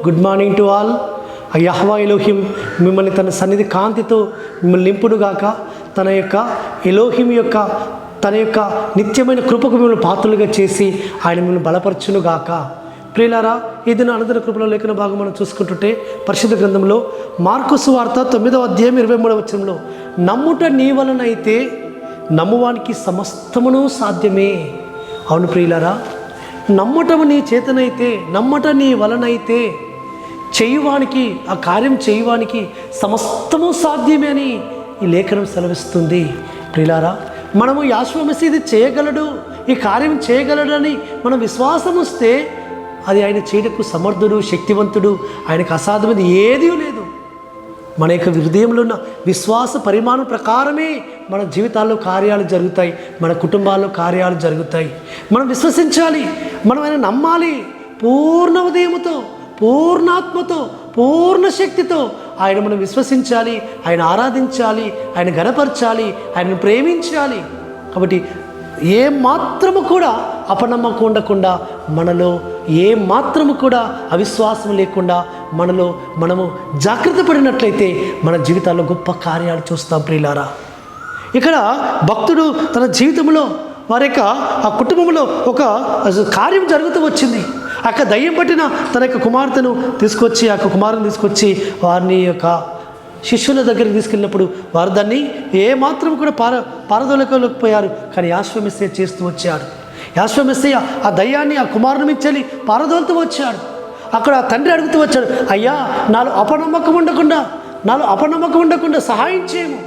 Good morning to all. Jehovah Elohim మిమ్మల్ని తన సన్నిధి కాంతితో మిమ్మల్ని నింపుడుగాక. తన యొక్క ఎలోహిం యొక్క తన యొక్క నిత్యమైన కృపకు మిమ్మల్ని పాత్రలుగా చేసి ఆయన మిమ్మల్ని బలపరచునుగాక. ప్రియులారా, ఈ దిన అనంతర కృపలో లేఖన భాగం మనం చూసుకుంటుంటే పరిశుద్ధ గ్రంథంలో మార్కు సువార్త 9వ అధ్యాయం 23వ వచనంలో, నమ్ముట నీ వలనైతే నమ్మువానికి సమస్తమును సాధ్యమే. అవును ప్రియులారా, నమ్మటము నీ చేతనైతే, నమ్మట నీ వలనైతే చేయువానికి, ఆ కార్యం చేయువానికి సమస్తము సాధ్యమే అని ఈ లేఖనం సెలవిస్తుంది. ప్రియులారా, మనము యేసు మసీహు ఇది చేయగలడు, ఈ కార్యం చేయగలడని మనం విశ్వాసం వస్తే అది ఆయన చేయటకు సమర్థుడు, శక్తివంతుడు. ఆయనకు అసాధ్యమైనది ఏదీ లేదు. మన యొక్క హృదయంలో ఉన్న విశ్వాస పరిమాణం ప్రకారమే మన జీవితాల్లో కార్యాలు జరుగుతాయి, మన కుటుంబాల్లో కార్యాలు జరుగుతాయి. మనం విశ్వసించాలి, మనం ఆయన నమ్మాలి. పూర్ణ ఉదయముతో, పూర్ణాత్మతో, పూర్ణ శక్తితో ఆయన మనం విశ్వసించాలి, ఆయన ఆరాధించాలి, ఆయన ఘనపరచాలి, ఆయనను ప్రేమించాలి. కాబట్టి ఏ మాత్రము కూడా అపనమ్మకం ఉండకుండా, మనలో ఏ మాత్రము కూడా అవిశ్వాసం లేకుండా మనము జాగ్రత్త పడినట్లయితే మన జీవితాల్లో గొప్ప కార్యాలు చూస్తాం. ప్రియులారా, ఇక్కడ భక్తుడు తన జీవితంలో వారి యొక్క ఆ కుటుంబంలో ఒక కార్యం జరుగుతూ వచ్చింది. అక్కడ దయ్యం పట్టిన తన యొక్క కుమార్తెను తీసుకొచ్చి, ఆ కుమారుని తీసుకొచ్చి వారిని యొక్క శిష్యుల దగ్గరికి తీసుకెళ్ళినప్పుడు వారు దాన్ని ఏమాత్రం కూడా పారదోలకపోయారు. కానీ యేసు మెస్సీయ చేస్తూ వచ్చాడు. యేసు మెస్సీయ ఆ దయ్యాన్ని ఆ కుమారుని మించెల్లి పారదోలుతూ వచ్చాడు. అక్కడ ఆ తండ్రి అడుగుతూ వచ్చాడు, అయ్యా నాలో అపనమ్మకం ఉండకుండా సహాయం చేయము.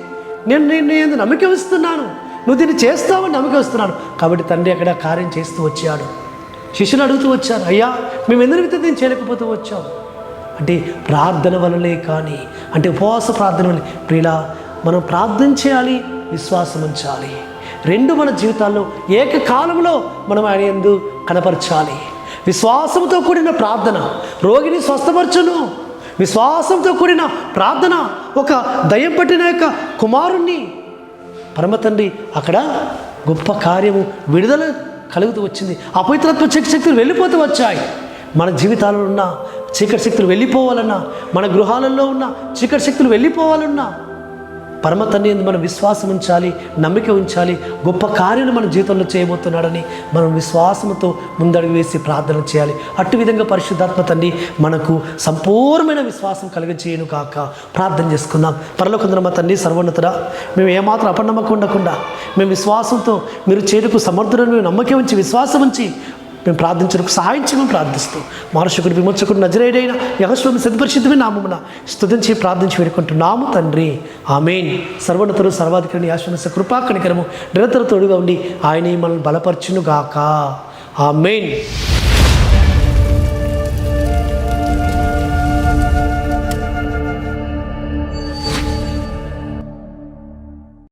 నేను నమ్మకం ఇస్తున్నాను, నువ్వు దీన్ని చేస్తావని నమ్మకం ఇస్తున్నాను. కాబట్టి తండ్రి అక్కడ కార్యం చేస్తూ వచ్చాడు. శిష్యులు అడుగుతూ వచ్చారు, అయ్యా మేము ఎందుకు దీన్ని చేయలేకపోతూ వచ్చాం అంటే ప్రార్థన వలనే. కానీ అంటే ఉపవాస ప్రార్థన వల్ల ప్రియులా, మనం ప్రార్థన చేయాలి, విశ్వాసం ఉంచాలి. రెండు మన జీవితాల్లో ఏకకాలంలో మనం ఆయన యందు కనపరచాలి. విశ్వాసంతో కూడిన ప్రార్థన రోగిని స్వస్థపరచును. విశ్వాసంతో కూడిన ప్రార్థన ఒక దయ్యం పట్టిన యొక్క కుమారుణ్ణి పరమ తండ్రి అక్కడ గొప్ప కార్యము, విడుదల కలుగుతూ వచ్చింది. అపవిత్రత్వ శక్తులు వెళ్ళిపోతూ వచ్చాయి. మన జీవితాలలో ఉన్న చీకటి శక్తులు వెళ్ళిపోవాలన్నా, మన గృహాలలో ఉన్న చీకటి శక్తులు వెళ్ళిపోవాలన్నా పరమ తండ్రి యందు మనం విశ్వాసం ఉంచాలి, నమ్మిక ఉంచాలి. గొప్ప కార్యాలు మన జీవితంలో చేయబోతున్నాడని మనం విశ్వాసంతో ముందడుగు వేసి ప్రార్థన చేయాలి. అటు విధంగా పరిశుద్ధాత్మ తండ్రి మనకు సంపూర్ణమైన విశ్వాసం కలిగజేయును కాక. ప్రార్థన చేసుకుందాం. పరలోకందున మా తండ్రి సర్వోన్నతుడా, మేము ఏమాత్రం అపనమ్మకం ఉండకుండా మేము విశ్వాసంతో మీరు చేరుకు సమర్థులను మేము నమ్మకం ఉంచి విశ్వాసం ఉంచి మేము ప్రార్థించడానికి సహాయం చేయమని ప్రార్థిస్తూ మానసికుడు విమోచకుడు నజరేయుడైన యేసు సత్పరిశుద్ధమైన నామమున స్తుతించి ప్రార్థించి వేడుకుంటున్నాము తండ్రి. ఆమేన్. సర్వోన్నతుడు సర్వాధికారి యేసు కృపా కనికరము నిరంతర తోడుగా ఉండి ఆయన మనల్ని బలపరచును గాక. ఆమేన్.